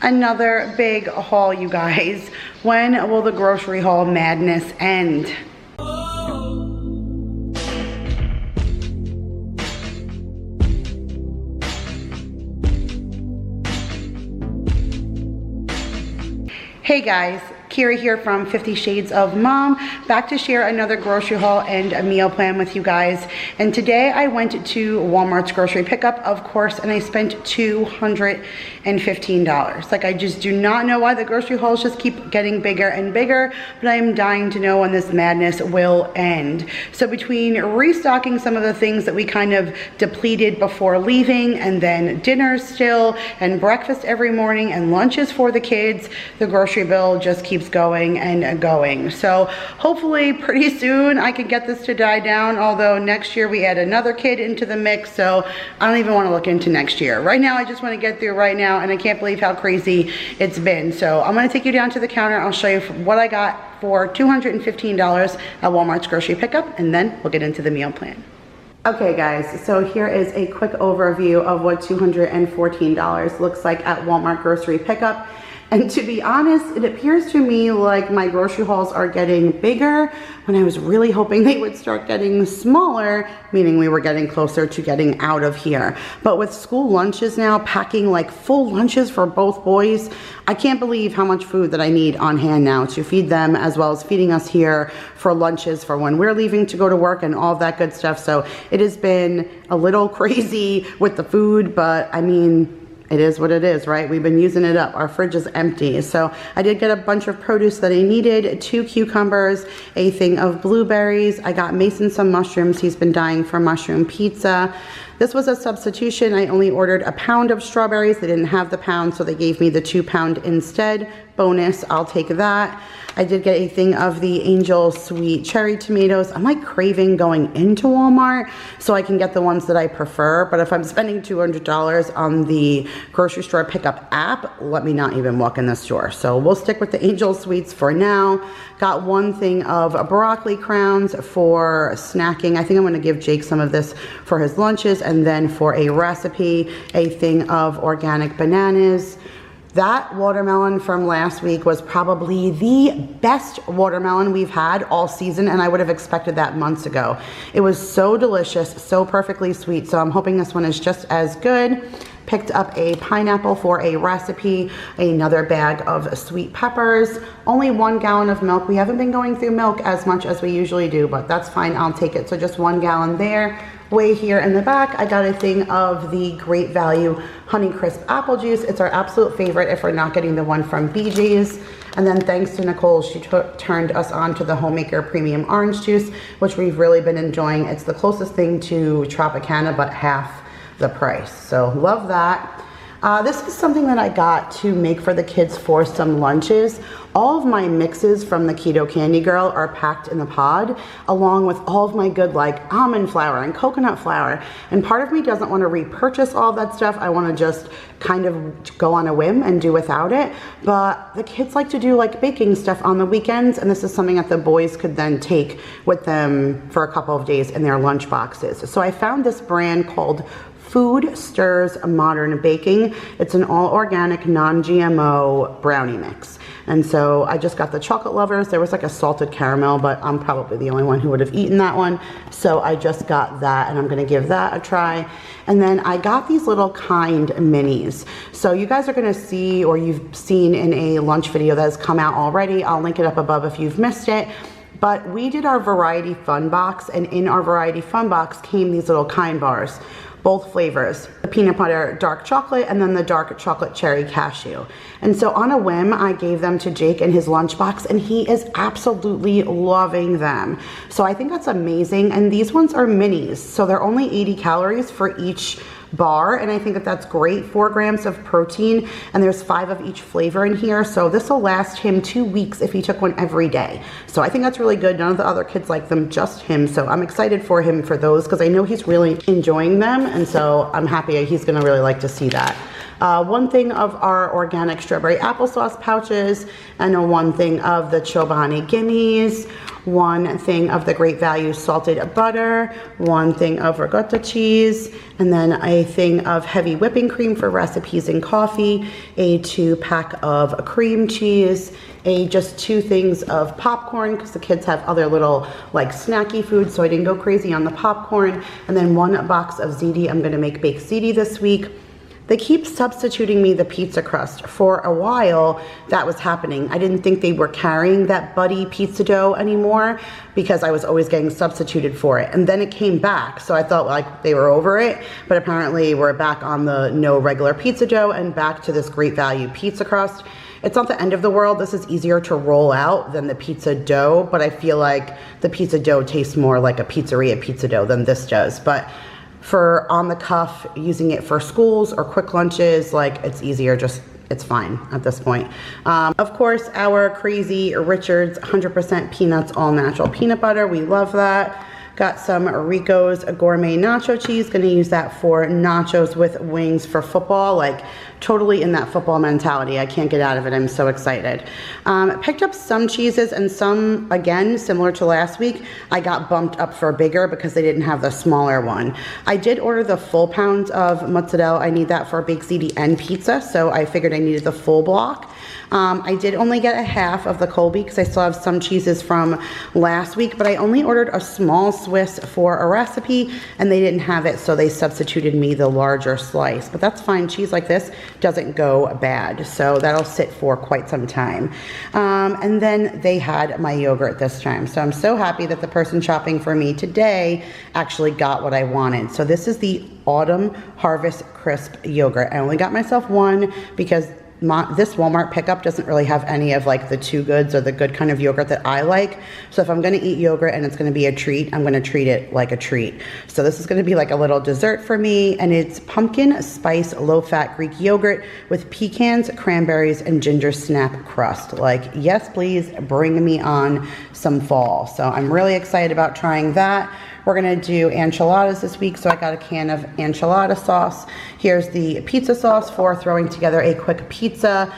Another big haul, you guys. When will the grocery haul madness end? Hey guys, Kira here from 50 Shades of Mom, back to share another grocery haul and a meal plan with you guys. And today I went to Walmart's grocery pickup, of course, and I spent $215. Like, I just do not know why the grocery hauls just keep getting bigger and bigger, but I am dying to know when this madness will end. So between restocking some of the things that we kind of depleted before leaving, and then dinner still, and breakfast every morning, and lunches for the kids, the grocery bill just keeps going and going. So hopefully pretty soon I can get this to die down, although next year we add another kid into the mix, so I don't even want to look into next year. Right now I just want to get through right now, and I can't believe how crazy it's been. So I'm going to take you down to the counter. I'll show you what I got for $215 at Walmart's grocery pickup, and then we'll get into the meal plan. Okay guys, so here is a quick overview of what $214 looks like at Walmart grocery pickup. And to be honest, it appears to me like my grocery hauls are getting bigger when I was really hoping they would start getting smaller, meaning we were getting closer to getting out of here. But with school lunches now, packing like full lunches for both boys, I can't believe how much food that I need on hand now to feed them, as well as feeding us here for lunches for when we're leaving to go to work and all of that good stuff. So it has been a little crazy with the food, but I mean, it is what it is, right? We've been using it up. Our fridge is empty. So I did get a bunch of produce that I needed, 2 cucumbers, a thing of blueberries. I got Mason some mushrooms. He's been dying for mushroom pizza. This was a substitution. I only ordered a pound of strawberries. They didn't have the pound, so they gave me the 2 pound instead. Bonus, I'll take that. I did get a thing of the Angel Sweet Cherry Tomatoes. I'm like craving going into Walmart so I can get the ones that I prefer. But if I'm spending $200 on the grocery store pickup app, let me not even walk in the store. So we'll stick with the Angel Sweets for now. Got 1 thing of broccoli crowns for snacking. I think I'm going to give Jake some of this for his lunches, and then for a recipe, a thing of organic bananas. That watermelon from last week was probably the best watermelon we've had all season, and I would have expected that months ago. It was so delicious, so perfectly sweet, so I'm hoping this one is just as good. Picked up a pineapple for a recipe, another bag of sweet peppers, only 1 gallon of milk. We haven't been going through milk as much as we usually do, but that's fine, I'll take it. So just 1 gallon there. Way here in the back, I got a thing of the Great Value Honeycrisp apple juice. It's our absolute favorite if we're not getting the one from BJ's. And then thanks to Nicole, she turned us on to the Homemaker Premium Orange Juice, which we've really been enjoying. It's the closest thing to Tropicana, but half the price. So love that. This is something that I got to make for the kids for some lunches. All of my mixes from the Keto Candy Girl are packed in the pod, along with all of my good like almond flour and coconut flour. And part of me doesn't want to repurchase all that stuff. I want to just kind of go on a whim and do without it. But the kids like to do like baking stuff on the weekends, and this is something that the boys could then take with them for a couple of days in their lunch boxes. So I found this brand called Food Stirs Modern Baking. It's an all organic, non-GMO brownie mix. And so I just got the chocolate lovers. There was like a salted caramel, but I'm probably the only one who would have eaten that one. So I just got that, and I'm gonna give that a try. And then I got these little Kind minis. So you guys are gonna see, or you've seen in a lunch video that has come out already. I'll link it up above if you've missed it. But we did our Variety Fun Box, and in our Variety Fun Box came these little Kind bars. Both flavors, the peanut butter dark chocolate and then the dark chocolate cherry cashew. And so on a whim, I gave them to Jake in his lunchbox, and he is absolutely loving them. So I think that's amazing. And these ones are minis, so they're only 80 calories for each bar, and I think that that's great. 4 grams of protein, and there's 5 of each flavor in here, so this will last him 2 weeks if he took one every day. So I think that's really good. None of the other kids like them, just him, so I'm excited for him for those because I know he's really enjoying them, and so I'm happy he's gonna really like to see that. one thing of our organic strawberry applesauce pouches, and one thing of the Chobani Gimmies, one thing of the Great Value salted butter, one thing of ricotta cheese, and then a thing of heavy whipping cream for recipes and coffee, a 2-pack of cream cheese, just 2 things of popcorn because the kids have other little like snacky food, so I didn't go crazy on the popcorn, and then 1 box of ziti. I'm gonna make baked ziti this week. They keep substituting me the pizza crust. For a while, that was happening. I didn't think they were carrying that Buddy pizza dough anymore because I was always getting substituted for it. And then it came back, so I thought like they were over it, but apparently we're back on the no regular pizza dough and back to this Great Value pizza crust. It's not the end of the world. This is easier to roll out than the pizza dough, but I feel like the pizza dough tastes more like a pizzeria pizza dough than this does. But for on the cuff, using it for schools or quick lunches, like it's easier, it's fine at this point. Of course, our crazy Richard's 100% peanuts, all natural peanut butter. We love that. Got some Rico's gourmet nacho cheese. Gonna use that for nachos with wings for football. Like totally in that football mentality. I can't get out of it. I'm so excited. Picked up some cheeses and some, again, similar to last week, I got bumped up for bigger because they didn't have the smaller one. I did order the full pound of mozzarella. I need that for baked ziti and pizza, so I figured I needed the full block. I did only get a half of the Colby because I still have some cheeses from last week, but I only ordered a small Swiss for a recipe and they didn't have it, so they substituted me the larger slice. But that's fine. Cheese like this doesn't go bad, so that'll sit for quite some time. And then they had my yogurt this time, so I'm so happy that the person shopping for me today actually got what I wanted. So this is the Autumn Harvest Crisp yogurt. I only got myself one because this Walmart pickup doesn't really have any of like the Two Goods or the good kind of yogurt that I like. So if I'm gonna eat yogurt and it's gonna be a treat, I'm gonna treat it like a treat. So this is gonna be like a little dessert for me, and it's pumpkin spice low-fat Greek yogurt with pecans, cranberries, and ginger snap crust. Like, yes, please bring me on some fall. So I'm really excited about trying that. We're gonna do enchiladas this week, so I got a can of enchilada sauce. Here's the pizza sauce for throwing together a quick pizza.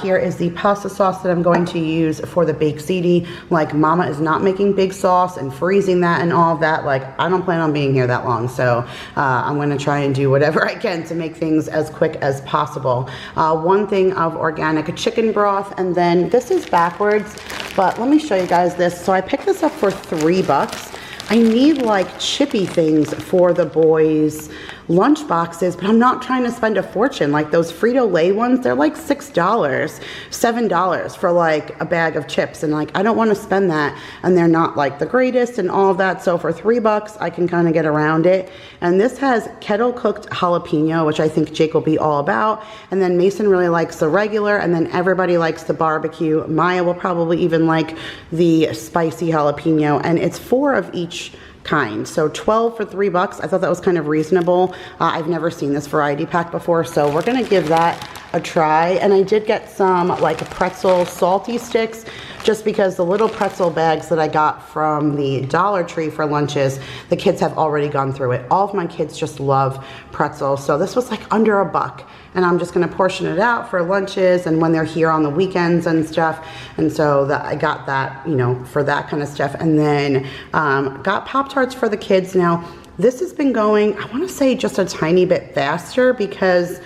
Here is the pasta sauce that I'm going to use for the baked ziti. Like, Mama is not making big sauce and freezing that and all of that. Like, I don't plan on being here that long, so I'm gonna try and do whatever I can to make things as quick as possible. One thing of organic chicken broth, and then this is backwards, but let me show you guys this. So I picked this up for $3. I need like chippy things for the boys' lunch boxes, but I'm not trying to spend a fortune. Like those Frito-Lay ones, they're like $6, $7 for like a bag of chips. And like, I don't want to spend that, and they're not like the greatest and all of that. So for $3, I can kind of get around it. And this has kettle cooked jalapeno, which I think Jake will be all about. And then Mason really likes the regular, and then everybody likes the barbecue. Maya will probably even like the spicy jalapeno, and it's 4 of each kind. So 12 for $3. I thought that was kind of reasonable. I've never seen this variety pack before, so we're gonna give that a try. And I did get some like pretzel salty sticks, just because the little pretzel bags that I got from the Dollar Tree for lunches, the kids have already gone through it. All of my kids just love pretzels, so this was like under $1. And I'm just gonna portion it out for lunches and when they're here on the weekends and stuff. And so I got that, you know, for that kind of stuff. And then got Pop-Tarts for the kids. Now, this has been going, I wanna say just a tiny bit faster, because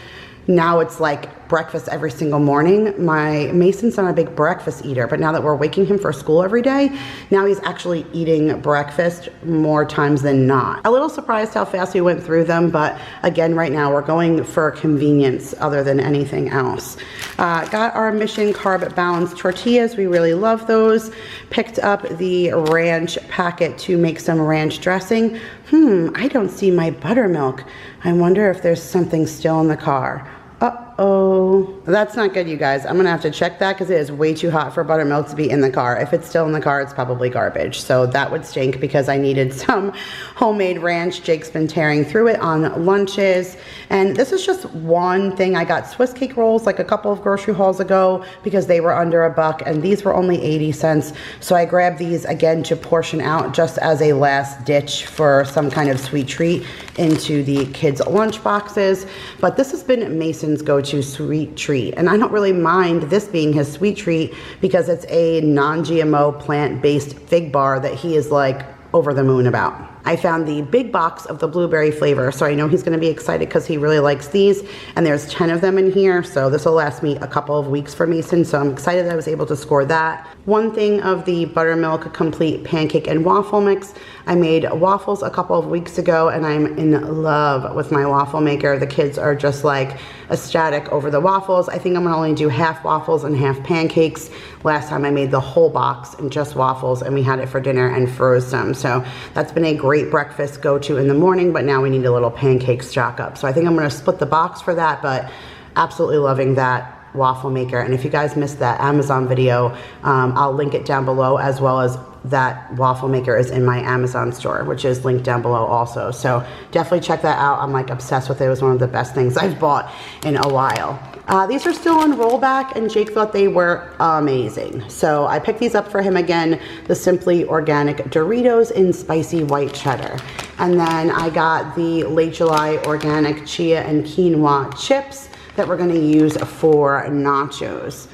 now it's like breakfast every single morning. My Mason's not a big breakfast eater, but now that we're waking him for school every day, now he's actually eating breakfast more times than not. A little surprised how fast we went through them, but again, right now we're going for convenience other than anything else. Got our Mission Carb Balanced tortillas. We really love those. Picked up the ranch packet to make some ranch dressing. I don't see my buttermilk. I wonder if there's something still in the car. Uh-oh, That's not good, you guys. I'm gonna have to check that because it is way too hot for buttermilk to be in the car. If it's still in the car, it's probably garbage. So that would stink because I needed some homemade ranch. Jake's been tearing through it on lunches. And this is just one thing. I got Swiss cake rolls like a couple of grocery hauls ago because they were under $1 and these were only 80 cents. So I grabbed these again to portion out just as a last ditch for some kind of sweet treat into the kids' lunch boxes. But this has been Mason's go-to sweet treat. And I don't really mind this being his sweet treat because it's a non-GMO plant-based fig bar that he is like over the moon about. I found the big box of the blueberry flavor, so I know he's going to be excited because he really likes these, and there's 10 of them in here, so this will last me a couple of weeks for Mason, so I'm excited that I was able to score that. One thing of the buttermilk complete pancake and waffle mix. I made waffles a couple of weeks ago, and I'm in love with my waffle maker. The kids are just like ecstatic over the waffles. I think I'm gonna only do half waffles and half pancakes. Last time I made the whole box and just waffles, and we had it for dinner and froze them. So that's been a great breakfast go-to in the morning, but now we need a little pancake stock up. So I think I'm gonna split the box for that, but absolutely loving that waffle maker. And if you guys missed that Amazon video, I'll link it down below, as well as that waffle maker is in my Amazon store, which is linked down below also. So definitely check that out. I'm like obsessed with it. It was one of the best things I've bought in a while. These are still on rollback, and Jake thought they were amazing. So I picked these up for him again, the Simply Organic Doritos in spicy white cheddar. And then I got the Late July Organic Chia and Quinoa chips that we're gonna use for nachos.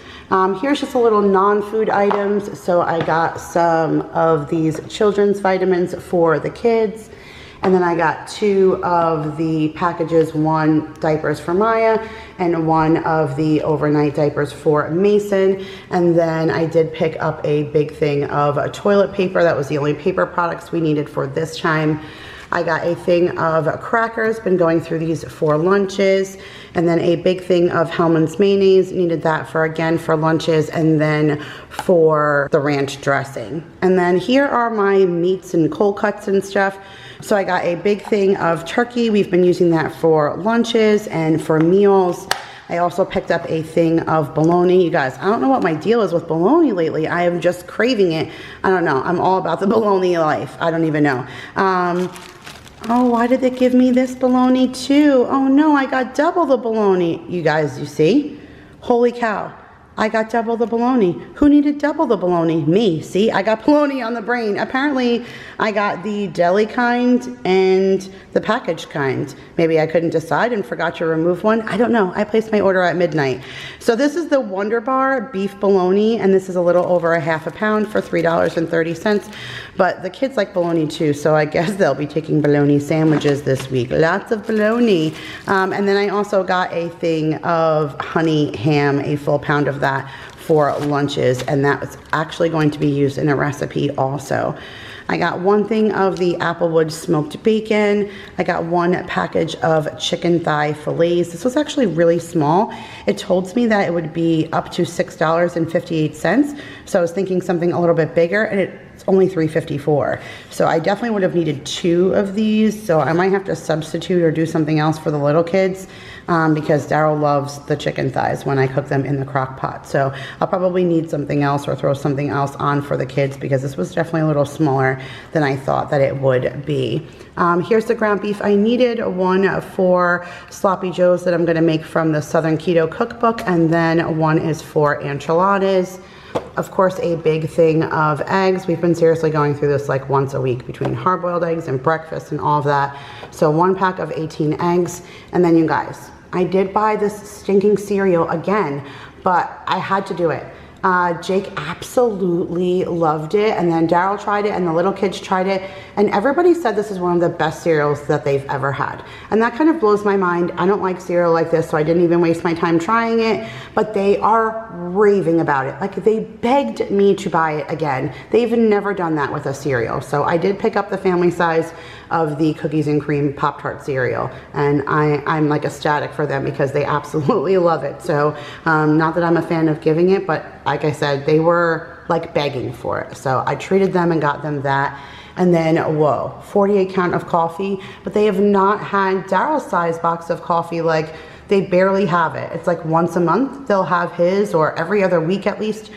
Here's just a little non-food items. So I got some of these children's vitamins for the kids. And then I got 2 of the packages, 1 diapers for Maya and 1 of the overnight diapers for Mason. And then I did pick up a big thing of toilet paper. That was the only paper products we needed for this time. I got a thing of crackers, been going through these for lunches, and then a big thing of Hellmann's mayonnaise, needed that for, again, for lunches, and then for the ranch dressing. And then here are my meats and cold cuts and stuff. So I got a big thing of turkey. We've been using that for lunches and for meals. I also picked up a thing of bologna. You guys, I don't know what my deal is with bologna lately. I am just craving it. I don't know. I'm all about the bologna life. I don't even know. Oh, why did they give me this bologna too? Oh no, I got double the bologna. You guys, you see? Holy cow. I got double the bologna. Who needed double the bologna? Me. See, I got bologna on the brain. Apparently, I got the deli kind and the packaged kind. Maybe I couldn't decide and forgot to remove one. I don't know. I placed my order at midnight. So this is the Wonder Bar beef bologna, and this is a little over a half a pound for $3.30. But the kids like bologna too, so I guess they'll be taking bologna sandwiches this week. Lots of bologna. And then I also got a thing of honey ham, a full pound of that for lunches, and that was actually going to be used in a recipe also. I got 1 thing of the Applewood smoked bacon. I got 1 package of chicken thigh fillets. This was actually really small. It told me that it would be up to $6.58. So I was thinking something a little bit bigger, and it's only $3.54. So I definitely would have needed 2 of these. So I might have to substitute or do something else for the little kids. Because Daryl loves the chicken thighs when I cook them in the crock pot. So I'll probably need something else or throw something else on for the kids because this was definitely a little smaller than I thought that it would be. Here's the ground beef. I needed 1 for sloppy joes that I'm gonna make from the Southern Keto Cookbook, and then 1 is for enchiladas. Of course, a big thing of eggs. We've been seriously going through this like once a week between hard-boiled eggs and breakfast and all of that. So 1 pack of 18 eggs. And then you guys, I did buy this stinking cereal again, but I had to do it. Jake absolutely loved it, and then Daryl tried it, and the little kids tried it, and everybody said this is one of the best cereals that they've ever had. And that kind of blows my mind. I don't like cereal like this, so I didn't even waste my time trying it, but they are raving about it. Like, they begged me to buy it again. They've never done that with a cereal. So I did pick up the family size of the cookies and cream Pop-Tart cereal, and I'm like ecstatic for them because they absolutely love it. So not that I'm a fan of giving it, but like I said, they were like begging for it. So I treated them and got them that. And then, whoa, 48 count of coffee, but they have not had Daryl's size box of coffee like they barely have it. It's like once a month they'll have his, or every other week at least.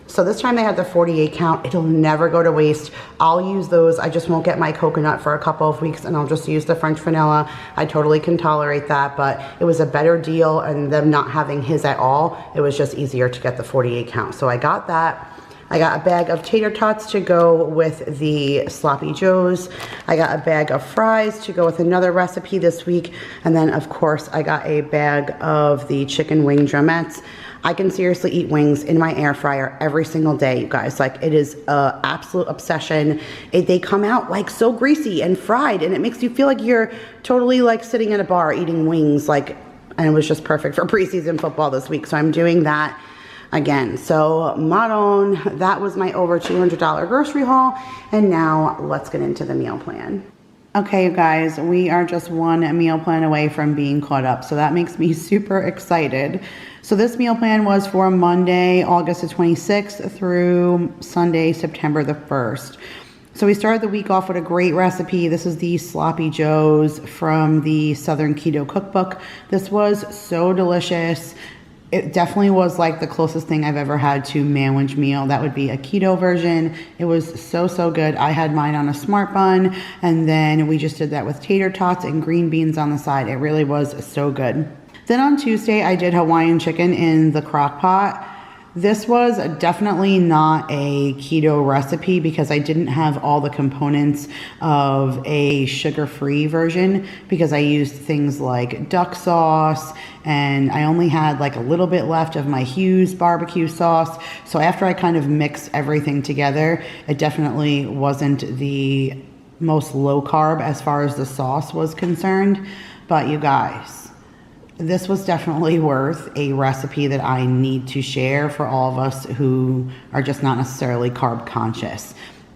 So this time they had the 48 count. It'll never go to waste. I'll use those. I just won't get my coconut for a couple of weeks, and I'll just use the French vanilla. I totally can tolerate that, but it was a better deal, and them not having his at all, it was just easier to get the 48 count. So I got that. I got a bag of tater tots to go with the sloppy joes. I got a bag of fries to go with another recipe this week. And then of course I got a bag of the chicken wing drumettes. I can seriously eat wings in my air fryer every single day, you guys. Like, it is an absolute obsession. They come out like so greasy and fried, and it makes you feel like you're totally like sitting at a bar eating wings. Like, and it was just perfect for preseason football this week. So I'm doing that again. So Maron, that was my over $200 grocery haul. And now let's get into the meal plan. Okay, you guys, we are just one meal plan away from being caught up. So that makes me super excited. So this meal plan was for Monday, August the 26th through Sunday, September the 1st. So we started the week off with a great recipe. This is the Sloppy Joes from the Southern Keto Cookbook. This was so delicious. It definitely was like the closest thing I've ever had to manwich meal. That would be a keto version. It was so, so good. I had mine on a smart bun, and then we just did that with tater tots and green beans on the side. It really was so good. Then on Tuesday, I did Hawaiian chicken in the crock pot. This was definitely not a keto recipe because I didn't have all the components of a sugar-free version, because I used things like duck sauce, and I only had like a little bit left of my Hughes barbecue sauce. So after I kind of mixed everything together, it definitely wasn't the most low carb as far as the sauce was concerned. But you guys, this was definitely worth a recipe that I need to share for all of us who are just not necessarily carb conscious.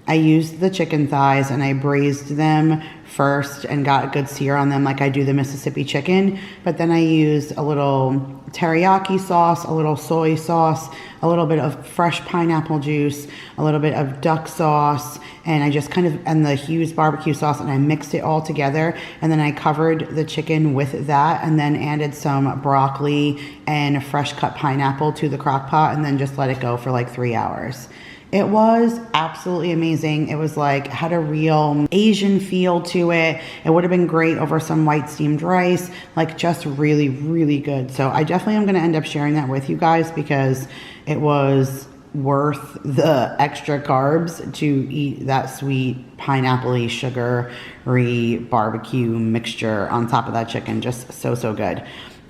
I used the chicken thighs and I braised them first and got a good sear on them like I do the Mississippi chicken. But then I used a little teriyaki sauce, a little soy sauce, a little bit of fresh pineapple juice, a little bit of duck sauce, and I just kind of, and the Hughes barbecue sauce, and I mixed it all together. And then I covered the chicken with that, and then added some broccoli and fresh cut pineapple to the crock pot, and then just let it go for like 3 hours. It was absolutely amazing. It was like, had a real Asian feel to it. It would have been great over some white steamed rice, like just really, really good. So I definitely am going to end up sharing that with you guys because it was worth the extra carbs to eat that sweet pineapple-y, sugary barbecue mixture on top of that chicken. Just so, so good.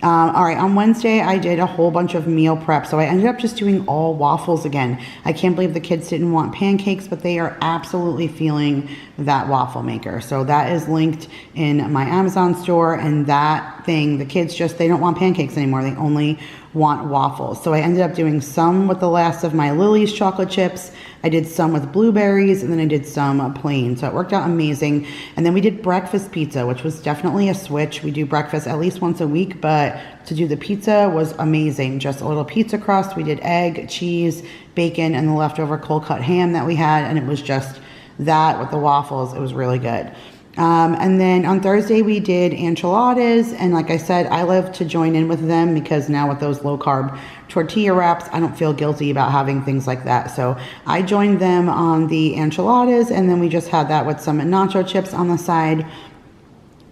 All right, on Wednesday, I did a whole bunch of meal prep. So I ended up just doing all waffles again. I can't believe the kids didn't want pancakes, but they are absolutely feeling that waffle maker. So that is linked in my Amazon store, and that thing, the kids just, they don't want pancakes anymore. They only want waffles. So I ended up doing some with the last of my Lily's chocolate chips. I did some with blueberries, and then I did some plain. So it worked out amazing. And then we did breakfast pizza, which was definitely a switch. We do breakfast at least once a week, but to do the pizza was amazing. Just a little pizza crust. We did egg, cheese, bacon, and the leftover cold cut ham that we had. And it was just that with the waffles. It was really good. And then on Thursday we did enchiladas, and like I said, I love to join in with them because now with those low carb tortilla wraps, I don't feel guilty about having things like that. So I joined them on the enchiladas, and then we just had that with some nacho chips on the side.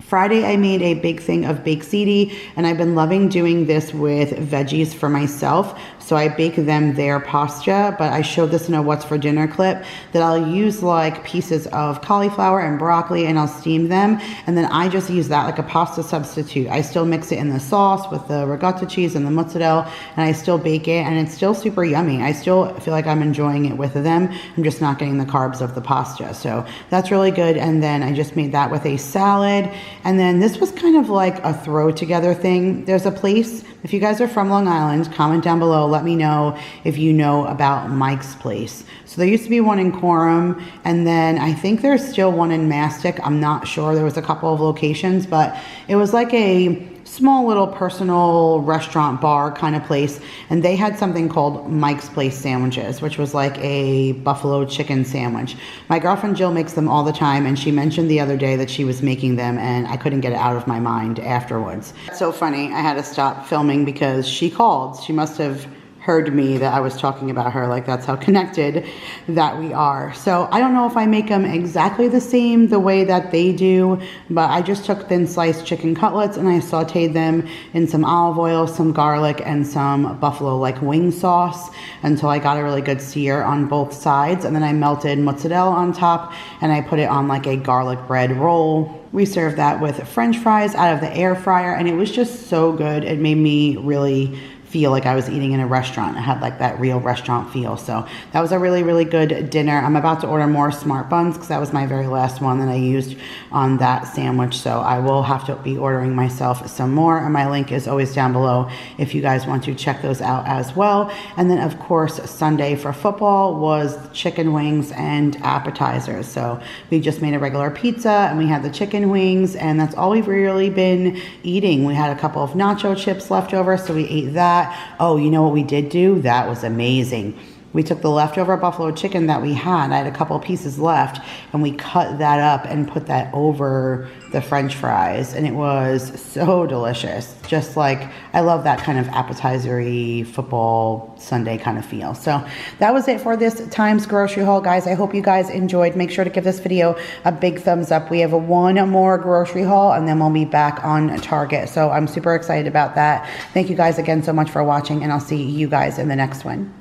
Friday, I made a big thing of baked ziti, and I've been loving doing this with veggies for myself. So I bake them their pasta, but I showed this in a what's for dinner clip that I'll use like pieces of cauliflower and broccoli, and I'll steam them. And then I just use that like a pasta substitute. I still mix it in the sauce with the ricotta cheese and the mozzarella, and I still bake it, and it's still super yummy. I still feel like I'm enjoying it with them. I'm just not getting the carbs of the pasta. So that's really good. And then I just made that with a salad. And then this was kind of like a throw together thing. There's a place, if you guys are from Long Island, comment down below. Let me know if you know about Mike's Place. So there used to be one in Quorum, and then I think there's still one in Mastic. I'm not sure. There was a couple of locations, but it was like a small little personal restaurant bar kind of place, and they had something called Mike's Place sandwiches, which was like a buffalo chicken sandwich. My girlfriend Jill makes them all the time, and she mentioned the other day that she was making them, and I couldn't get it out of my mind afterwards. It's so funny. I had to stop filming because she called. She must have heard me that I was talking about her. Like, that's how connected that we are. So I don't know if I make them exactly the same the way that they do, but I just took thin sliced chicken cutlets and I sauteed them in some olive oil, some garlic, and some buffalo like wing sauce until I got a really good sear on both sides. And then I melted mozzarella on top and I put it on like a garlic bread roll. We served that with French fries out of the air fryer, and it was just so good. It made me really feel like I was eating in a restaurant. I had like that real restaurant feel. So that was a really, really good dinner. I'm about to order more smart buns because that was my very last one that I used on that sandwich. So I will have to be ordering myself some more, and my link is always down below if you guys want to check those out as well. And then of course, Sunday for football was chicken wings and appetizers. So we just made a regular pizza and we had the chicken wings, and that's all we've really been eating. We had a couple of nacho chips left over, so we ate that. Oh, you know what we did do? That was amazing. We took the leftover buffalo chicken that we had. I had a couple pieces left, and we cut that up and put that over the French fries, and it was so delicious. Just like, I love that kind of appetizer-y football Sunday kind of feel. So that was it for this time's grocery haul, guys. I hope you guys enjoyed. Make sure to give this video a big thumbs up. We have one more grocery haul, and then we'll be back on Target. So I'm super excited about that. Thank you guys again so much for watching, and I'll see you guys in the next one.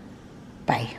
Bye.